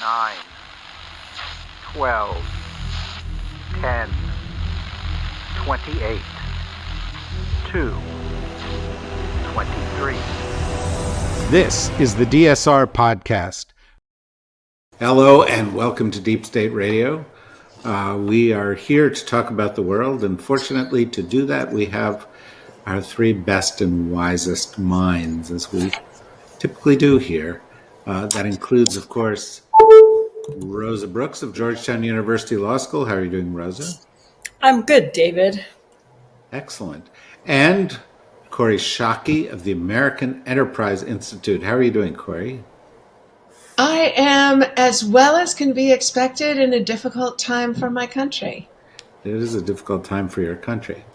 9, 12, 10, 28, 2, 23. This is the DSR Podcast. Hello and welcome to Deep State Radio. We are here to talk about the world, and fortunately to do that we have our three best and wisest minds, as we typically do here. That includes, of course, Rosa Brooks of Georgetown University Law School. How are you doing, Rosa? I'm good, David. Excellent. And Kori Schake of the American Enterprise Institute. How are you doing, Kori? I am as well as can be expected in a difficult time for my country. It is a difficult time for your country.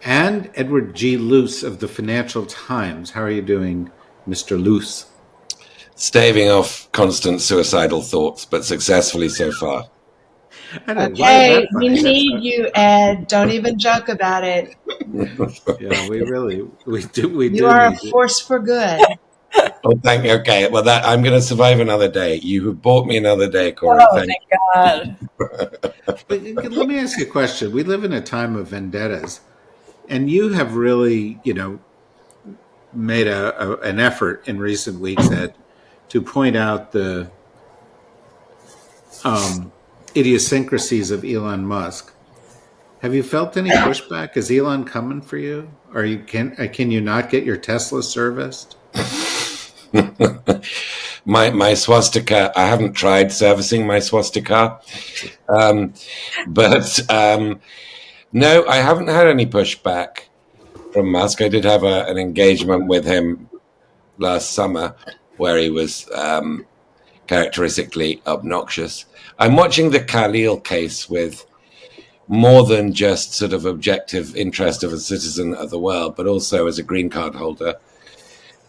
And Edward G. Luce of the Financial Times. How are you doing, Mr. Luce? Staving off constant suicidal thoughts, but successfully so far. Okay, we need you, Ed. Don't even joke about it. Yeah, we do. You are a force for good. Oh, thank you. Okay, well, I'm going to survive another day. You have bought me another day, Kori. Oh, thank God. But let me ask you a question. We live in a time of vendettas, and you have really, made an effort in recent weeks, Ed, to point out the idiosyncrasies of Elon Musk. Have you felt any pushback? Is Elon coming for you? Can you not get your Tesla serviced? my swastika, I haven't tried servicing my swastika, but no, I haven't had any pushback from Musk. I did have an engagement with him last summer where he was characteristically obnoxious. I'm watching the Khalil case with more than just sort of objective interest of a citizen of the world, but also as a green card holder,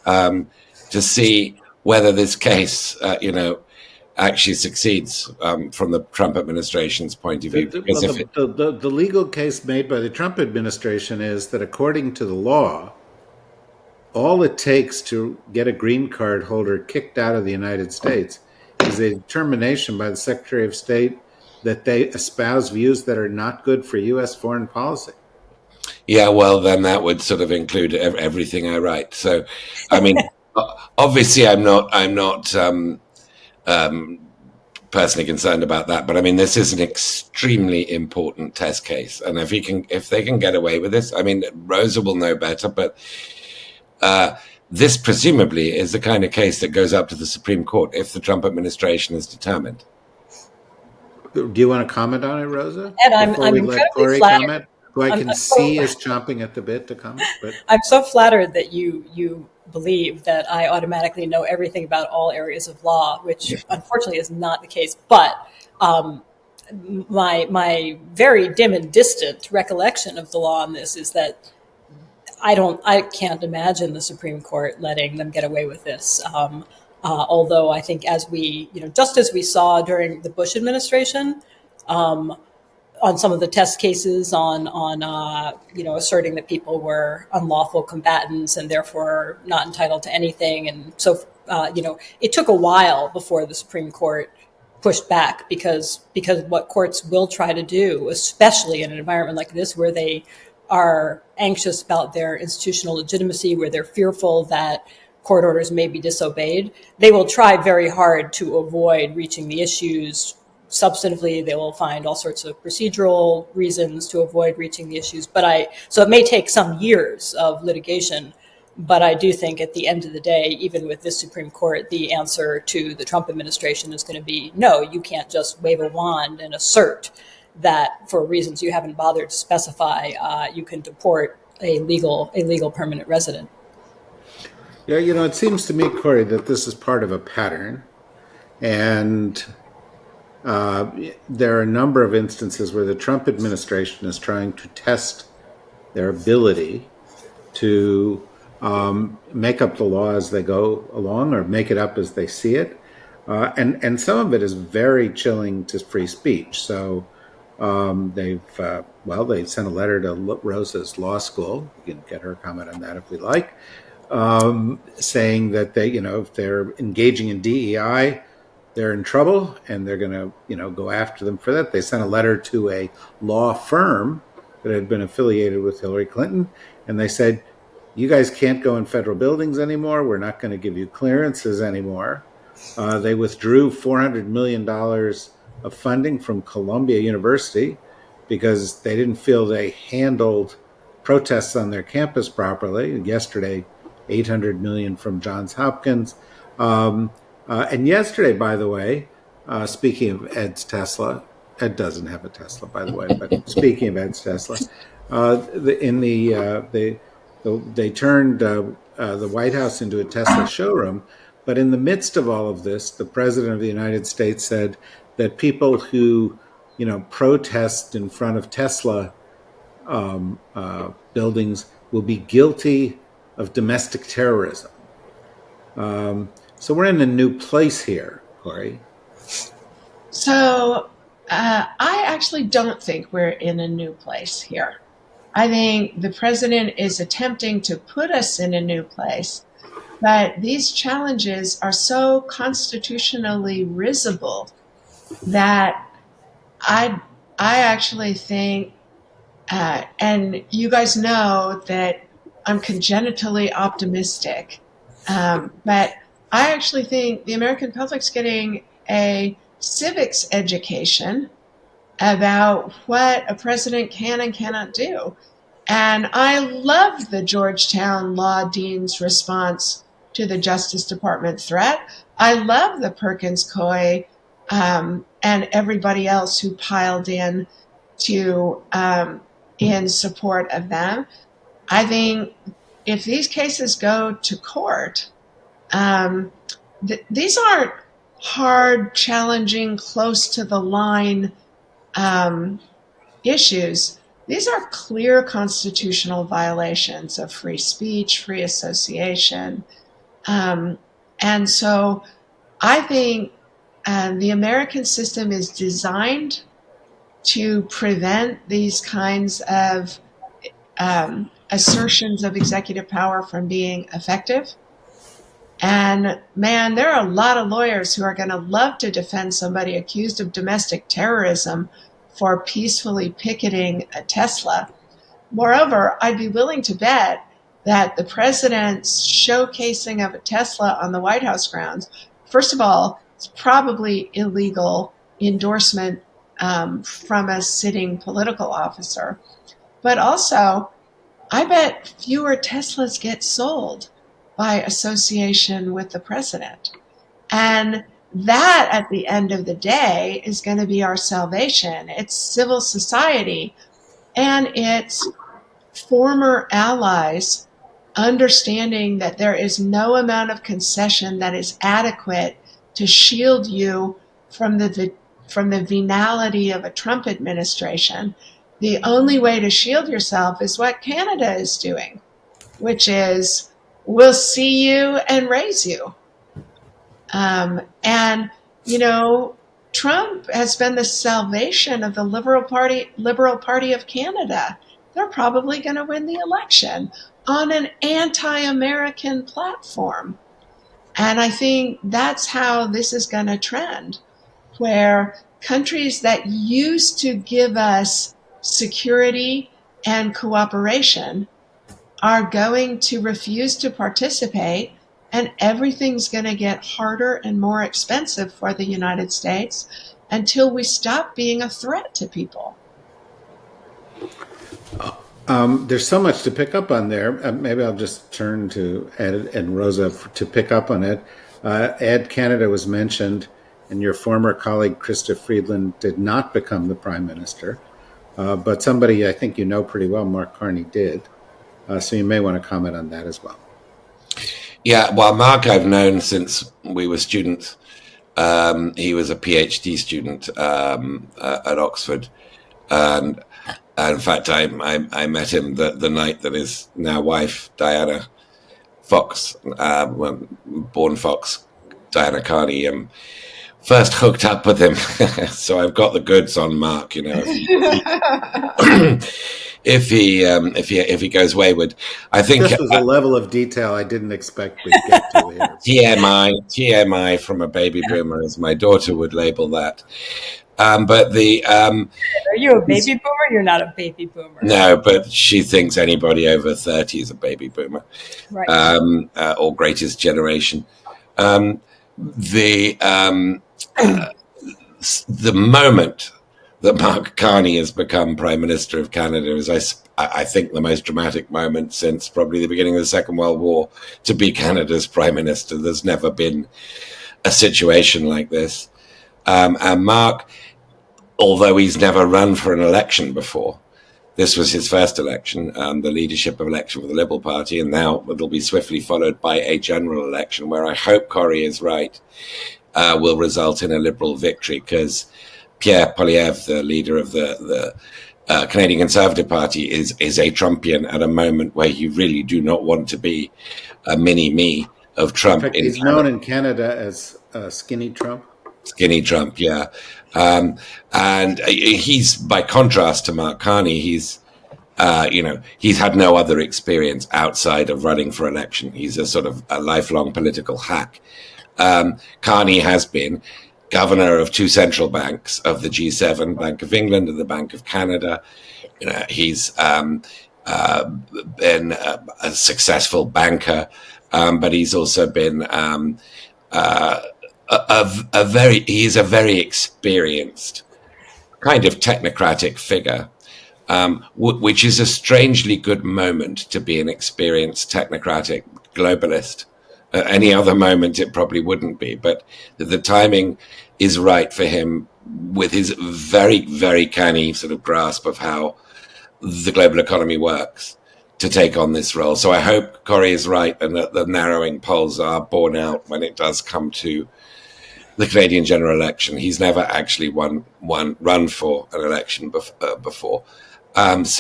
to see whether this case, actually succeeds from the Trump administration's point of view. The legal case made by the Trump administration is that according to the law, all it takes to get a green card holder kicked out of the United States is a determination by the Secretary of State that they espouse views that are not good for U.S. foreign policy. Yeah, well, then that would sort of include everything I write. So, I mean, obviously, I'm not personally concerned about that. But I mean, this is an extremely important test case, and if they can get away with this, I mean, Rosa will know better, but this presumably is the kind of case that goes up to the Supreme Court if the Trump administration is determined. Do you want to comment on it, Rosa? And I'm incredibly flattered. Comment, who I can see is chomping at the bit to comment. But I'm so flattered that you believe that I automatically know everything about all areas of law, which unfortunately is not the case. But my very dim and distant recollection of the law on this is that I can't imagine the Supreme Court letting them get away with this. Although I think just as we saw during the Bush administration, on some of the test cases on asserting that people were unlawful combatants and therefore not entitled to anything. And so, it took a while before the Supreme Court pushed back because what courts will try to do, especially in an environment like this where they are anxious about their institutional legitimacy, where they're fearful that court orders may be disobeyed, they will try very hard to avoid reaching the issues substantively. They will find all sorts of procedural reasons to avoid reaching the issues. So it may take some years of litigation, but I do think at the end of the day, even with this Supreme Court, the answer to the Trump administration is going to be, no, you can't just wave a wand and assert that for reasons you haven't bothered to specify, you can deport a legal permanent resident. Yeah, it seems to me, Kori, that this is part of a pattern. And there are a number of instances where the Trump administration is trying to test their ability to make up the law as they go along or make it up as they see it. And some of it is very chilling to free speech. So they've sent a letter to Rosa's law school. You can get her comment on that if we like. Saying that if they're engaging in DEI, they're in trouble and they're going to, go after them for that. They sent a letter to a law firm that had been affiliated with Hillary Clinton, and they said, you guys can't go in federal buildings anymore. We're not going to give you clearances anymore. They withdrew $400 million of funding from Columbia University because they didn't feel they handled protests on their campus properly. Yesterday, $800 million from Johns Hopkins. And yesterday, by the way, speaking of Ed's Tesla, Ed doesn't have a Tesla, by the way, but speaking of Ed's Tesla, they turned the White House into a Tesla showroom. But in the midst of all of this, the President of the United States said that people who, protest in front of Tesla buildings will be guilty of domestic terrorism. So we're in a new place here, Kori. So I actually don't think we're in a new place here. I think the president is attempting to put us in a new place, but these challenges are so constitutionally risible that I actually think, and you guys know that I'm congenitally optimistic, but I actually think the American public's getting a civics education about what a president can and cannot do. And I love the Georgetown law dean's response to the Justice Department threat. I love the Perkins Coie and everybody else who piled in to in support of them. I think if these cases go to court, these aren't hard, challenging, close to the line issues. These are clear constitutional violations of free speech, free association. And so I think the American system is designed to prevent these kinds of assertions of executive power from being effective. And man, there are a lot of lawyers who are going to love to defend somebody accused of domestic terrorism for peacefully picketing a Tesla. Moreover, I'd be willing to bet that the president's showcasing of a Tesla on the White House grounds, first of all, it's probably illegal endorsement from a sitting political officer. But also, I bet fewer Teslas get sold by association with the president. And that, at the end of the day, is going to be our salvation. It's civil society and it's former allies understanding that there is no amount of concession that is adequate to shield you from the venality of a Trump administration. The only way to shield yourself is what Canada is doing, which is, we'll see you and raise you. And, Trump has been the salvation of the Liberal Party of Canada. They're probably going to win the election on an anti-American platform. And I think that's how this is going to trend, where countries that used to give us security and cooperation are going to refuse to participate, and everything's going to get harder and more expensive for the United States until we stop being a threat to people. There's so much to pick up on there. Maybe I'll just turn to Ed and Rosa to pick up on it. Ed Canada was mentioned, and your former colleague, Krista Friedland, did not become the prime minister. But somebody I think you know pretty well, Mark Carney, did. So you may want to comment on that as well. Yeah, well, Mark I've known since we were students. He was a PhD student at Oxford. And in fact, I met him the night that his now wife, Diana Fox, born Fox, Diana Carney, first hooked up with him. So I've got the goods on Mark, if he goes wayward. I think This was a level of detail I didn't expect we'd get to here. TMI from a baby boomer, as my daughter would label that. But Are you a baby boomer? You're not a baby boomer. no, but she thinks anybody over 30 is a baby boomer, Right. or greatest generation. The moment that Mark Carney has become Prime Minister of Canada is, I think, the most dramatic moment since probably the beginning of the Second World War to be Canada's Prime Minister. There's never been a situation like this. And Mark, although he's never run for an election before, this was his first election, the leadership of election for the Liberal Party, and now it'll be swiftly followed by a general election where I hope Kori is right, will result in a Liberal victory, because Pierre Poilievre, the leader of the Canadian Conservative Party, is a Trumpian at a moment where you really do not want to be a mini-me of Trump. In fact, he's known in Canada as Skinny Trump. Skinny Trump, yeah. And he's, by contrast to Mark Carney, he's had no other experience outside of running for election. He's a sort of a lifelong political hack. Carney has been governor of two central banks of the G7, Bank of England and the Bank of Canada. He's been a successful banker, but he's also been he's a very experienced kind of technocratic figure, which is a strangely good moment to be an experienced technocratic globalist. Any other moment it probably wouldn't be, but the timing is right for him with his very, very canny sort of grasp of how the global economy works to take on this role. So I hope Kori is right and that the narrowing polls are borne out when it does come to the Canadian general election. He's never actually run for an election before. Just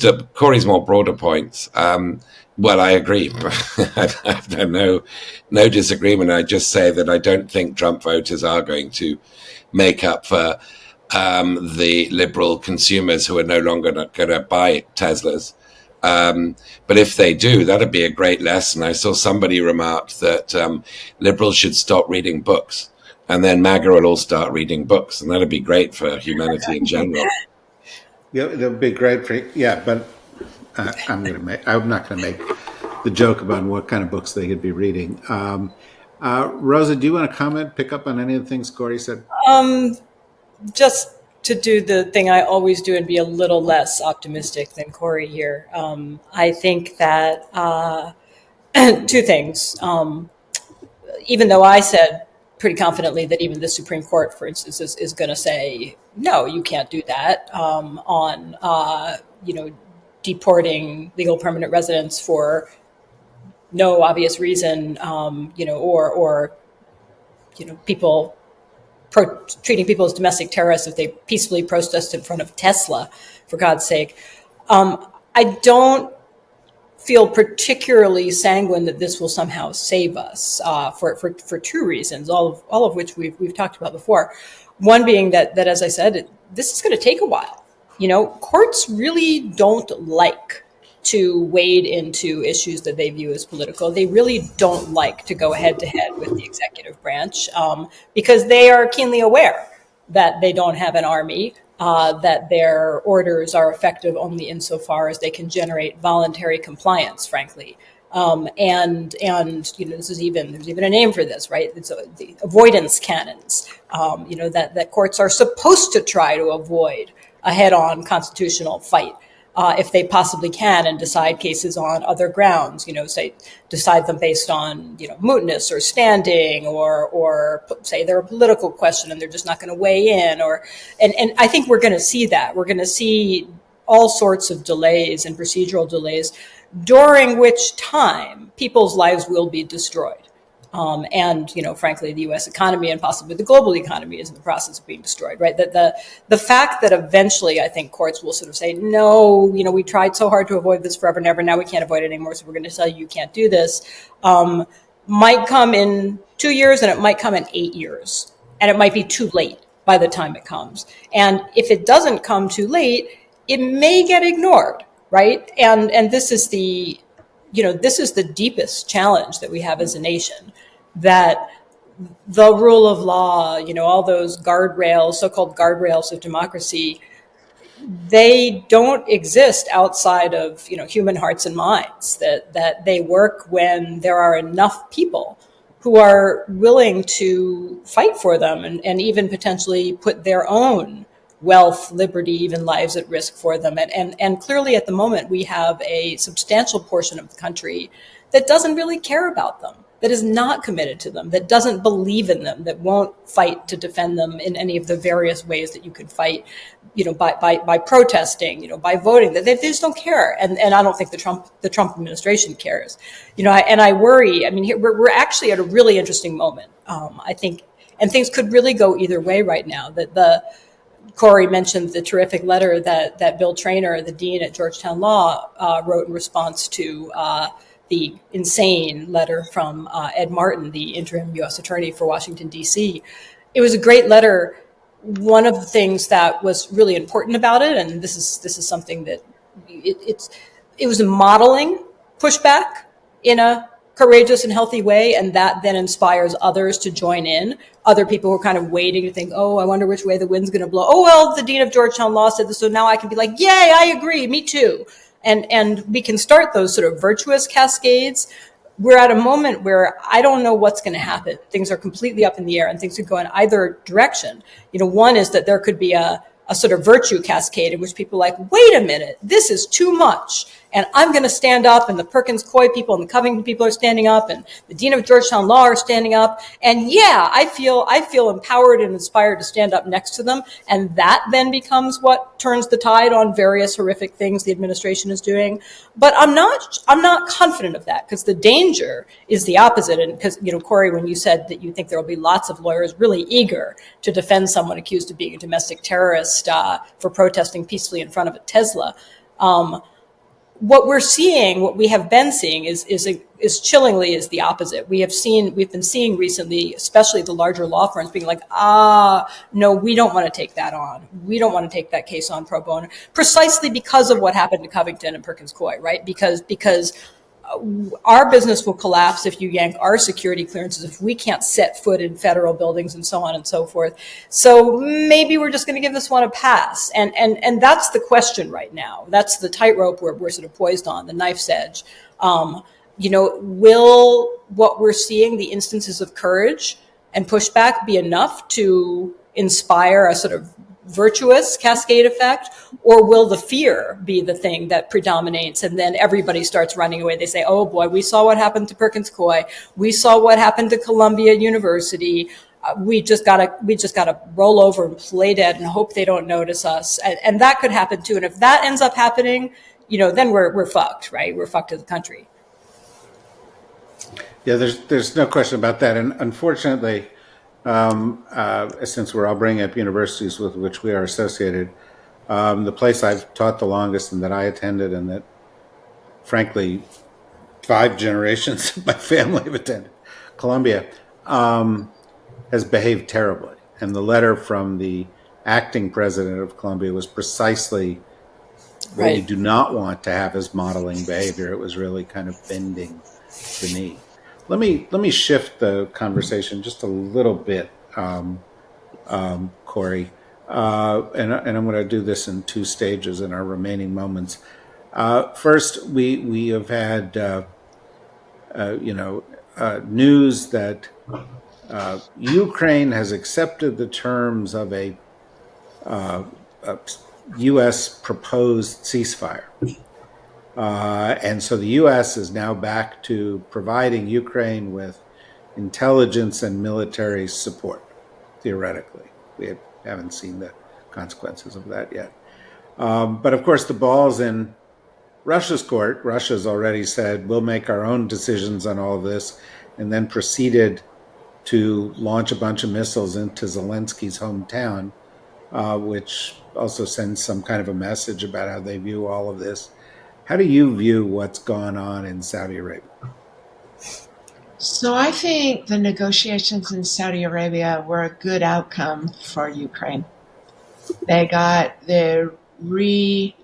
to Kori's more broader points, well, I agree. I have no disagreement. I just say that I don't think Trump voters are going to make up for the liberal consumers who are no longer not going to buy Teslas. But if they do, that'd be a great lesson. I saw somebody remarked that liberals should stop reading books, and then MAGA will all start reading books, and that'd be great for humanity in general. Yeah, that would be great for but I'm not going to make the joke about what kind of books they could be reading. Rosa, do you want to comment, pick up on any of the things Kori said? Just to do the thing I always do and be a little less optimistic than Kori here. I think that two things. Even though I said pretty confidently that even the Supreme Court, for instance, is going to say, no, you can't do that on deporting legal permanent residents for no obvious reason, or people treating people as domestic terrorists if they peacefully protest in front of Tesla, for God's sake. I don't feel particularly sanguine that this will somehow save us for two reasons, all of which we've talked about before. One being that as I said, this is going to take a while. Courts really don't like to wade into issues that they view as political. They really don't like to go head to head with the executive branch because they are keenly aware that they don't have an army, that their orders are effective only insofar as they can generate voluntary compliance, frankly. There's even a name for this, right? It's the avoidance cannons, that courts are supposed to try to avoid a head-on constitutional fight if they possibly can, and decide cases on other grounds, decide them based on, mootness or standing, or say they're a political question and they're just not going to weigh in, and I think we're going to see that. We're going to see all sorts of delays and procedural delays, during which time people's lives will be destroyed. Frankly, the U.S. economy and possibly the global economy is in the process of being destroyed, right? The fact that eventually I think courts will sort of say, no, we tried so hard to avoid this forever and ever. Now we can't avoid it anymore. So we're going to tell you can't do this. Might come in 2 years and it might come in 8 years. And it might be too late by the time it comes. And if it doesn't come too late, it may get ignored, right? And this is the, this is the deepest challenge that we have as a nation, that the rule of law, all those guardrails, so-called guardrails of democracy, they don't exist outside of human hearts and minds. That they work when there are enough people who are willing to fight for them, and even potentially put their own wealth, liberty, even lives at risk for them. And clearly at the moment we have a substantial portion of the country that doesn't really care about them, that is not committed to them, that doesn't believe in them, that won't fight to defend them in any of the various ways that you could fight, by protesting, by voting. That they just don't care, and I don't think the Trump administration cares, and I worry. I mean, we're actually at a really interesting moment, I think, and things could really go either way right now. Kori mentioned the terrific letter that Bill Traynor, the dean at Georgetown Law, wrote in response to the insane letter from Ed Martin, the interim U.S. attorney for Washington, D.C. It was a great letter. One of the things that was really important about it, and this is something that it was a modeling pushback in a courageous and healthy way, and that then inspires others to join in. Other people who are kind of waiting to think, oh, I wonder which way the wind's going to blow. Oh, well, the dean of Georgetown Law said this, so now I can be like, yay, I agree, me too. And we can start those sort of virtuous cascades. We're at a moment where I don't know what's going to happen. Things are completely up in the air, and things could go in either direction. One is that there could be a sort of virtue cascade in which people are like, wait a minute, this is too much, and I'm going to stand up, and the Perkins Coie people and the Covington people are standing up, and the dean of Georgetown Law are standing up, and yeah, I feel empowered and inspired to stand up next to them, and that then becomes what turns the tide on various horrific things the administration is doing. But I'm not confident of that, because the danger is the opposite. And because, Kori, when you said that you think there will be lots of lawyers really eager to defend someone accused of being a domestic terrorist for protesting peacefully in front of a Tesla, what we have been seeing is chillingly is the opposite. We've been seeing recently, especially the larger law firms being like, no, we don't want to take that on. We don't want to take that case on pro bono, precisely because of what happened to Covington and Perkins Coie, right? Because our business will collapse if you yank our security clearances, if we can't set foot in federal buildings and so on and so forth. So maybe we're just going to give this one a pass. And that's the question right now. That's the tightrope we're sort of poised on, the knife's edge. Will what we're seeing, the instances of courage and pushback, be enough to inspire a sort of virtuous cascade effect, or will the fear be the thing that predominates, and then everybody starts running away? They say, oh boy, we saw what happened to Perkins Coie, we saw what happened to Columbia University, we just gotta roll over and play dead and hope they don't notice us. And that could happen too. And if that ends up happening, then we're fucked, right? We're fucked as a country. Yeah, there's no question about that. And unfortunately, since we're all bringing up universities with which we are associated, the place I've taught the longest and that I attended, and that, frankly, 5 generations of my family have attended, Columbia, has behaved terribly. And the letter from the acting president of Columbia was precisely what we do not want to have as modeling behavior. It was really kind of bending the knee. Let me shift the conversation just a little bit, Kori, and I'm going to do this in 2 stages in our remaining moments. First, we have had news that Ukraine has accepted the terms of a U.S. proposed ceasefire. And so the U.S. is now back to providing Ukraine with intelligence and military support, theoretically. We haven't seen the consequences of that yet. But of course, the ball's in Russia's court. Russia's already said, we'll make our own decisions on all of this, and then proceeded to launch a bunch of missiles into Zelensky's hometown, which also sends some kind of a message about how they view all of this. How do you view what's gone on in Saudi Arabia? So I think the negotiations in Saudi Arabia were a good outcome for Ukraine. They got the reignition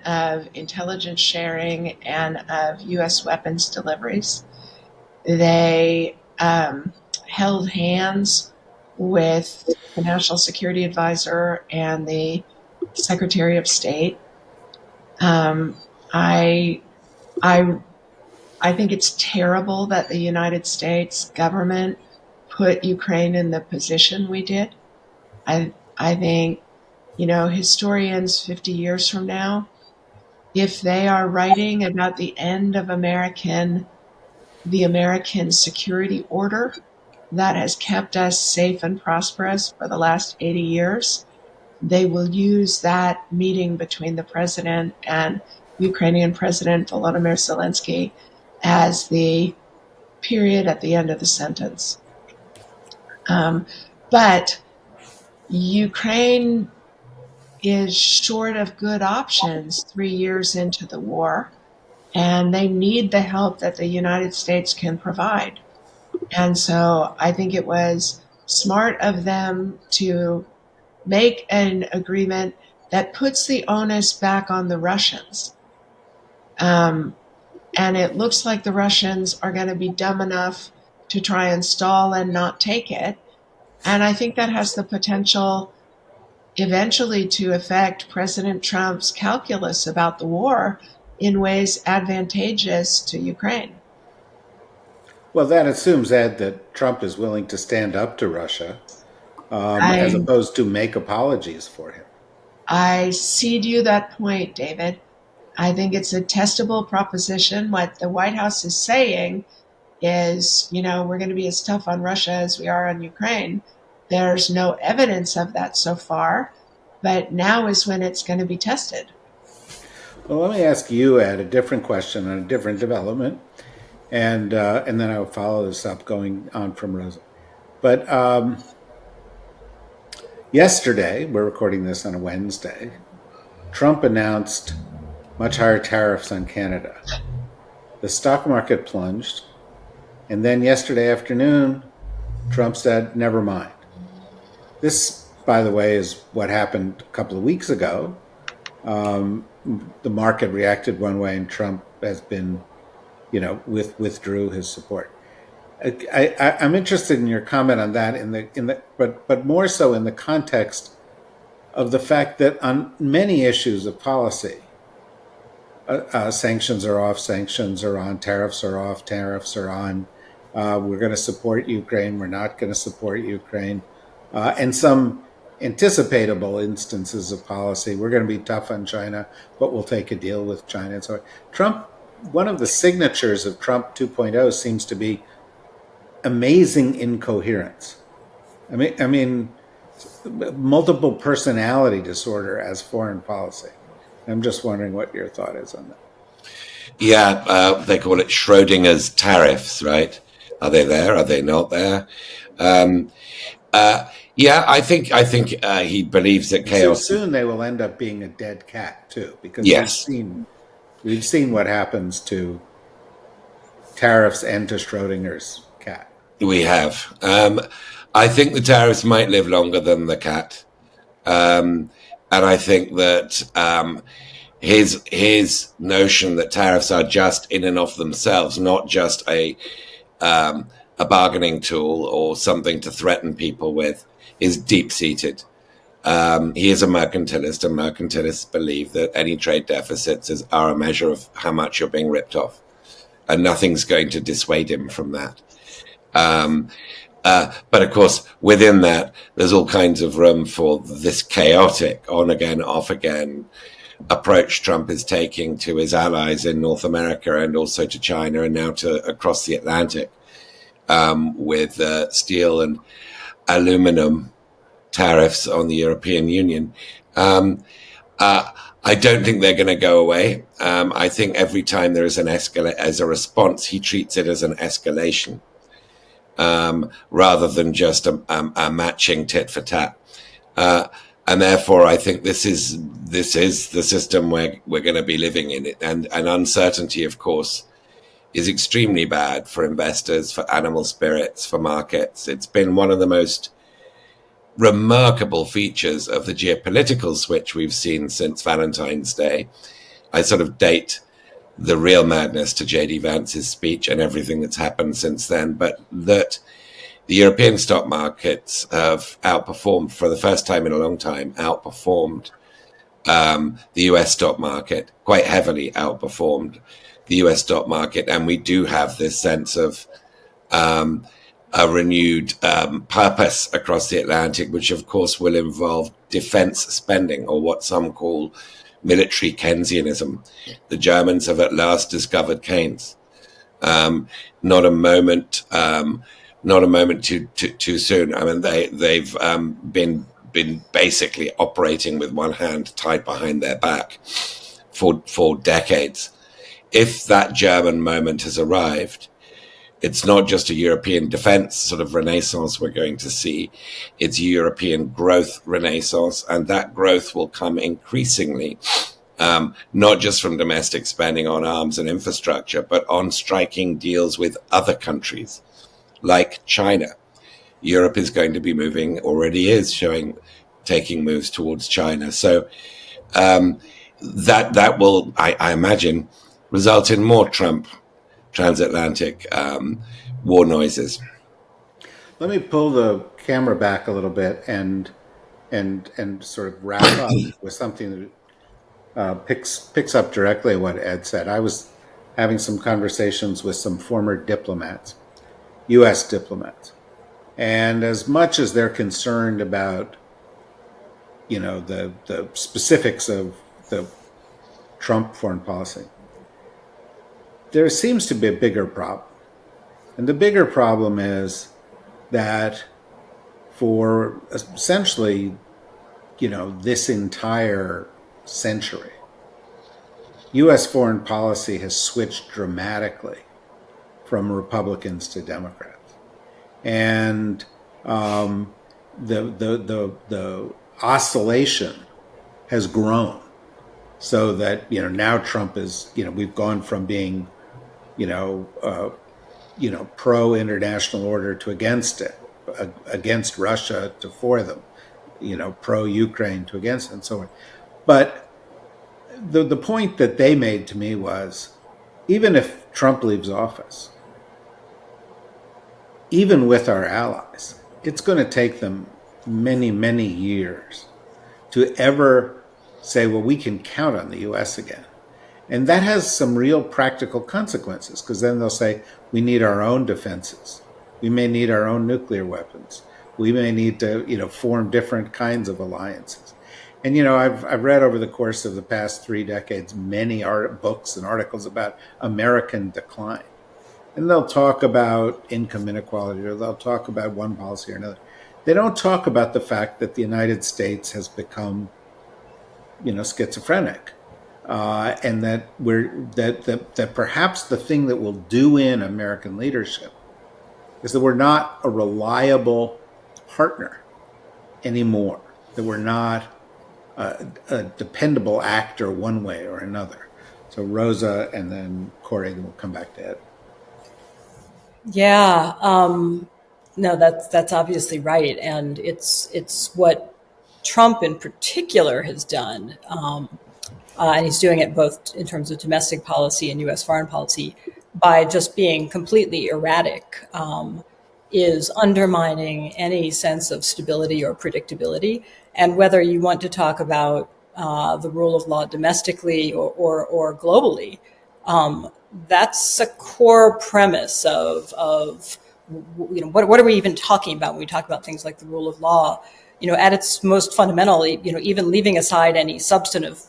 of intelligence sharing and of U.S. weapons deliveries. They held hands with the National Security Advisor and the Secretary of State. I think it's terrible that the United States government put Ukraine in the position we did. I think, historians 50 years from now, if they are writing about the end of the American security order that has kept us safe and prosperous for the last 80 years, they will use that meeting between the president and Ukrainian President Volodymyr Zelensky as the period at the end of the sentence. But Ukraine is short of good options 3 years into the war, and they need the help that the United States can provide. And so I think it was smart of them to make an agreement that puts the onus back on the Russians. And it looks like the Russians are going to be dumb enough to try and stall and not take it. And I think that has the potential eventually to affect President Trump's calculus about the war in ways advantageous to Ukraine. Well, that assumes, Ed, that Trump is willing to stand up to Russia as opposed to make apologies for him. I cede you that point, David. I think it's a testable proposition. What the White House is saying is, we're going to be as tough on Russia as we are on Ukraine. There's no evidence of that so far, but now is when it's going to be tested. Well, let me ask you, Ed, a different question on a different development, and then I'll follow this up going on from Rosa. But yesterday, we're recording this on a Wednesday, Trump announced much higher tariffs on Canada. The stock market plunged, and then yesterday afternoon, Trump said, never mind. This, by the way, is what happened a couple of weeks ago. The market reacted one way, and Trump has been, withdrew his support. I'm interested in your comment on that, but more so in the context of the fact that on many issues of policy, sanctions are off, sanctions are on, tariffs are off, tariffs are on. We're going to support Ukraine. We're not going to support Ukraine. And some anticipatable instances of policy. We're going to be tough on China, but we'll take a deal with China. And so Trump, one of the signatures of Trump 2.0 seems to be amazing incoherence. I mean, multiple personality disorder as foreign policy. I'm just wondering what your thought is on that. Yeah, they call it Schrodinger's tariffs, right? Are they there? Are they not there? Yeah, I think he believes that chaos. So soon they will end up being a dead cat too, because yes. we've seen what happens to tariffs and to Schrodinger's cat. We have. I think the tariffs might live longer than the cat, and I think that his notion that tariffs are just in and of themselves, not just a bargaining tool or something to threaten people with, is deep-seated. He is a mercantilist, and mercantilists believe that any trade deficits are a measure of how much you're being ripped off, and nothing's going to dissuade him from that. But of course, within that, there's all kinds of room for this chaotic on-again, off-again approach Trump is taking to his allies in North America and also to China and now to across the Atlantic with steel and aluminum tariffs on the European Union. I don't think they're going to go away. I think every time there is as a response, he treats it as an escalation rather than just a matching tit for tat. And therefore, I think this is the system we're going to be living in. And uncertainty, of course, is extremely bad for investors, for animal spirits, for markets. It's been one of the most remarkable features of the geopolitical switch we've seen since Valentine's Day. I sort of date the real madness to J.D. Vance's speech and everything that's happened since then, but that the European stock markets have outperformed, for the first time in a long time, outperformed the US stock market, quite heavily outperformed the US stock market. And we do have this sense of a renewed purpose across the Atlantic, which of course will involve defense spending, or what some call military Keynesianism. The Germans have at last discovered Keynes. Not a moment too soon. I mean, they've been basically operating with one hand tied behind their back for decades. If that German moment has arrived, it's not just a European defense sort of renaissance we're going to see. It's a European growth renaissance, and that growth will come increasingly, not just from domestic spending on arms and infrastructure, but on striking deals with other countries like China. Europe is going to be moving, already is taking moves towards China. So that will, I imagine, result in more Trump transatlantic war noises. Let me pull the camera back a little bit and sort of wrap up with something that picks up directly what Ed said. I was having some conversations with some former diplomats, U.S. diplomats, and as much as they're concerned about, the specifics of the Trump foreign policy, there seems to be a bigger problem. And the bigger problem is that for essentially, this entire century, U.S. foreign policy has switched dramatically from Republicans to Democrats. And the oscillation has grown so that, now Trump is, we've gone from being pro-international order to against it, against Russia to for them, pro-Ukraine to against it, and so on. But the point that they made to me was, even if Trump leaves office, even with our allies, it's going to take them many, many years to ever say, well, we can count on the U.S. again. And that has some real practical consequences, because then they'll say, we need our own defenses. We may need our own nuclear weapons. We may need to, form different kinds of alliances. And, I've read over the course of the past 3 decades many books and articles about American decline. And they'll talk about income inequality, or they'll talk about one policy or another. They don't talk about the fact that the United States has become, schizophrenic. And that that perhaps the thing that will do in American leadership is that we're not a reliable partner anymore, that we're not a dependable actor one way or another. So Rosa, and then Kori, then we'll come back to Ed. Yeah, no, that's obviously right, and it's what Trump in particular has done. And he's doing it both in terms of domestic policy and U.S. foreign policy by just being completely erratic, is undermining any sense of stability or predictability. And whether you want to talk about the rule of law domestically or globally, that's a core premise of what are we even talking about when we talk about things like the rule of law? At its most fundamental, even leaving aside any substantive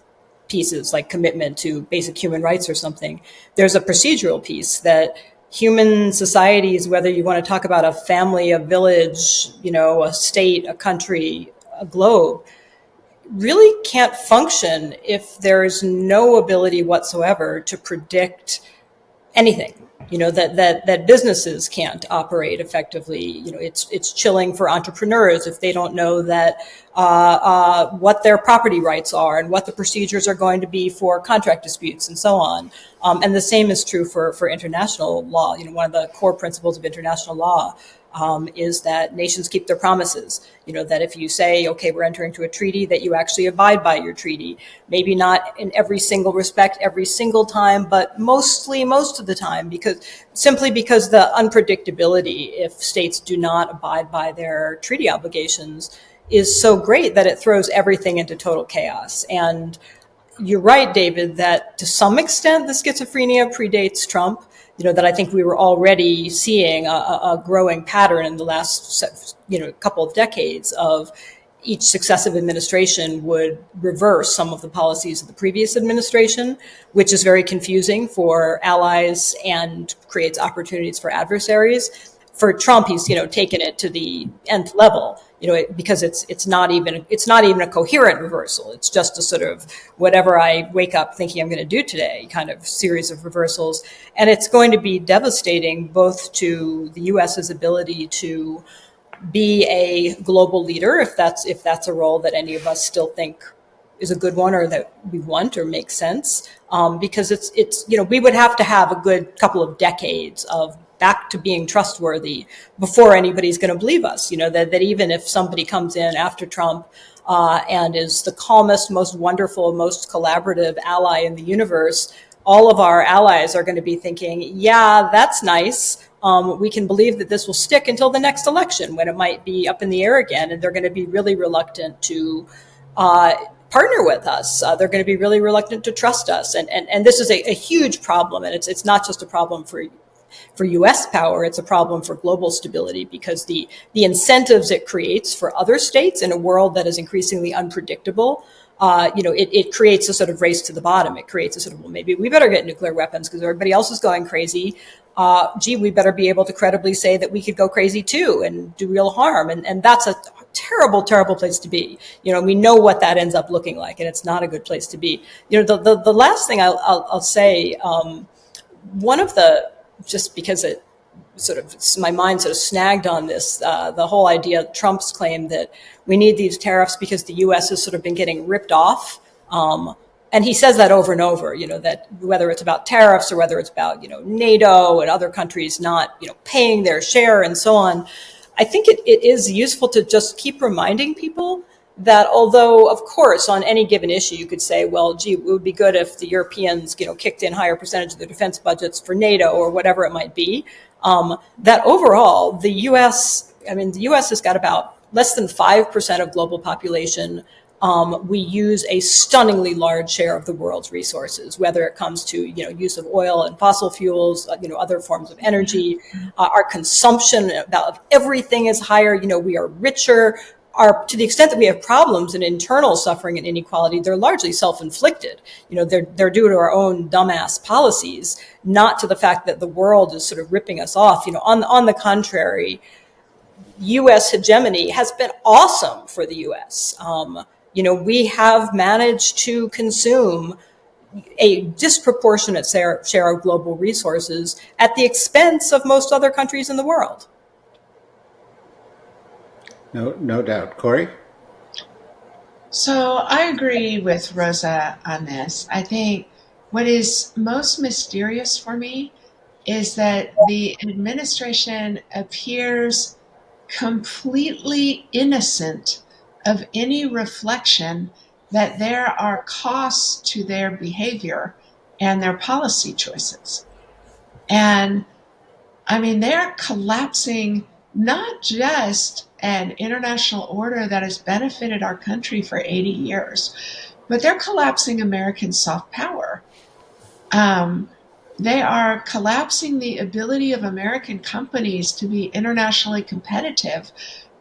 pieces like commitment to basic human rights or something, there's a procedural piece that human societies, whether you want to talk about a family, a village, a state, a country, a globe, really can't function if there's no ability whatsoever to predict anything. that businesses can't operate effectively. It's chilling for entrepreneurs if they don't know that what their property rights are and what the procedures are going to be for contract disputes and so on. And the same is true for international law. One of the core principles of international law is that nations keep their promises. That if you say, okay, we're entering into a treaty, that you actually abide by your treaty. Maybe not in every single respect, every single time, but mostly most of the time, because the unpredictability, if states do not abide by their treaty obligations, is so great that it throws everything into total chaos. And you're right, David, that to some extent the schizophrenia predates Trump. That I think we were already seeing a growing pattern in the last couple of decades of each successive administration would reverse some of the policies of the previous administration, which is very confusing for allies and creates opportunities for adversaries. For Trump, he's taken it to the nth level, because it's not even a coherent reversal. It's just a sort of whatever I wake up thinking I'm going to do today kind of series of reversals, and it's going to be devastating both to the U.S.'s ability to be a global leader, if that's a role that any of us still think is a good one or that we want or makes sense, because it's we would have to have a good couple of decades of back to being trustworthy before anybody's going to believe us. That even if somebody comes in after Trump and is the calmest, most wonderful, most collaborative ally in the universe, all of our allies are going to be thinking, yeah, that's nice. We can believe that this will stick until the next election when it might be up in the air again. And they're going to be really reluctant to partner with us. They're going to be really reluctant to trust us. And this is a huge problem. And it's not just a problem for U.S. power, it's a problem for global stability, because the incentives it creates for other states in a world that is increasingly unpredictable, it creates a sort of race to the bottom. It creates a sort of, well, maybe we better get nuclear weapons because everybody else is going crazy. We better be able to credibly say that we could go crazy too and do real harm. And that's a terrible, terrible place to be. We know what that ends up looking like, and it's not a good place to be. The last thing I'll say, one of the, just because it sort of, my mind sort of snagged on this, the whole idea of Trump's claim that we need these tariffs because the U.S. has sort of been getting ripped off. And he says that over and over, that whether it's about tariffs or whether it's about, NATO and other countries not, paying their share and so on. I think it is useful to just keep reminding people that although, of course, on any given issue, you could say, well, gee, it would be good if the Europeans, kicked in higher percentage of their defense budgets for NATO or whatever it might be, that overall, the U.S. has got about less than 5% of global population. We use a stunningly large share of the world's resources, whether it comes to, use of oil and fossil fuels, other forms of energy. Our consumption of everything is higher. We are richer. To the extent that we have problems and internal suffering and inequality, they're largely self-inflicted. They're due to our own dumbass policies, not to the fact that the world is sort of ripping us off. On the contrary, U.S. hegemony has been awesome for the U.S. We have managed to consume a disproportionate share of global resources at the expense of most other countries in the world. No doubt. Kori? So I agree with Rosa on this. I think what is most mysterious for me is that the administration appears completely innocent of any reflection that there are costs to their behavior and their policy choices. And they're collapsing not just an international order that has benefited our country for 80 years, but they're collapsing American soft power. They are collapsing the ability of American companies to be internationally competitive,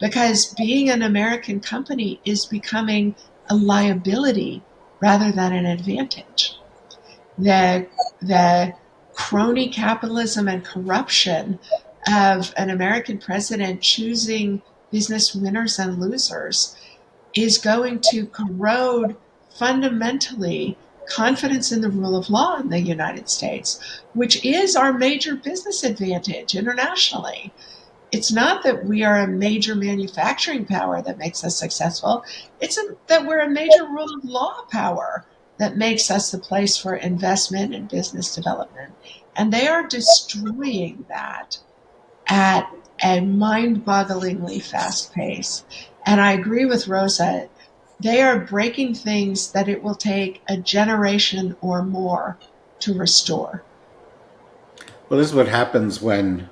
because being an American company is becoming a liability rather than an advantage. The crony capitalism and corruption of an American president choosing business winners and losers is going to corrode fundamentally confidence in the rule of law in the United States, which is our major business advantage internationally. It's not that we are a major manufacturing power that makes us successful. It's that we're a major rule of law power that makes us the place for investment and business development. And they are destroying that at a mind-bogglingly fast pace. And I agree with Rosa. They are breaking things that it will take a generation or more to restore. Well, this is what happens when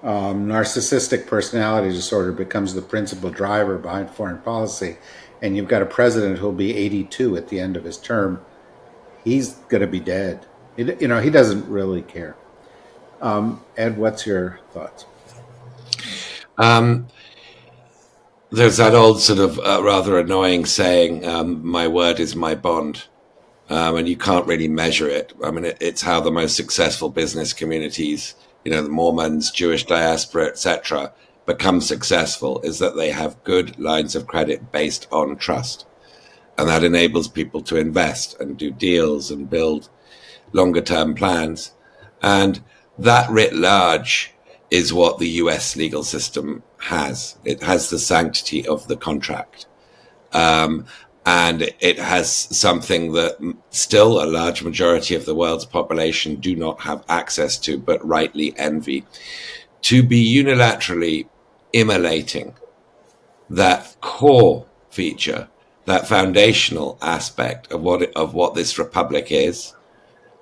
narcissistic personality disorder becomes the principal driver behind foreign policy, and you've got a president who'll be 82 at the end of his term. He's going to be dead. He doesn't really care. Ed, what's your thoughts? There's that old sort of rather annoying saying, my word is my bond. And you can't really measure it. I mean, it's how the most successful business communities, the Mormons, Jewish diaspora, etc., become successful, is that they have good lines of credit based on trust. And that enables people to invest and do deals and build longer term plans. And that writ large is what the US legal system has. It has the sanctity of the contract. And it has something that still a large majority of the world's population do not have access to, but rightly envy. To be unilaterally immolating that core feature, that foundational aspect of what this republic is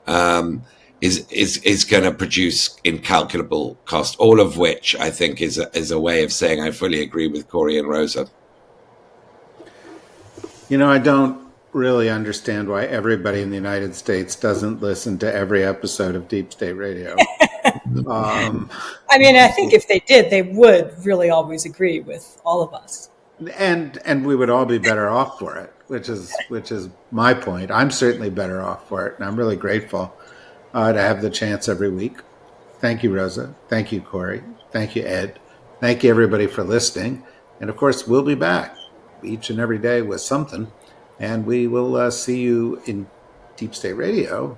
going to produce incalculable cost, all of which I think is a way of saying I fully agree with Kori and Rosa. I don't really understand why everybody in the United States doesn't listen to every episode of Deep State Radio. I think if they did, they would really always agree with all of us. And we would all be better off for it, which is my point. I'm certainly better off for it, and I'm really grateful to have the chance every week. Thank you, Rosa. Thank you, Kori. Thank you, Ed. Thank you, everybody, for listening. And, of course, we'll be back each and every day with something. And we will see you in Deep State Radio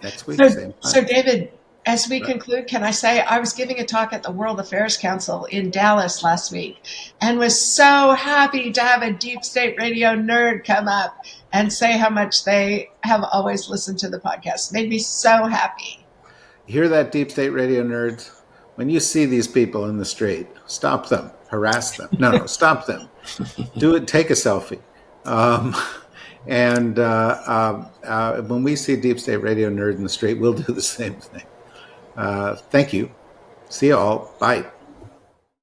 next week. So David, as we conclude, can I say I was giving a talk at the World Affairs Council in Dallas last week and was so happy to have a Deep State Radio nerd come up and say how much they have always listened to the podcast. Made me so happy. Hear that, Deep State Radio nerds? When you see these people in the street, stop them, harass them. No, stop them. Do it. Take a selfie. When we see Deep State Radio nerd in the street, we'll do the same thing. Thank you. See you all. Bye.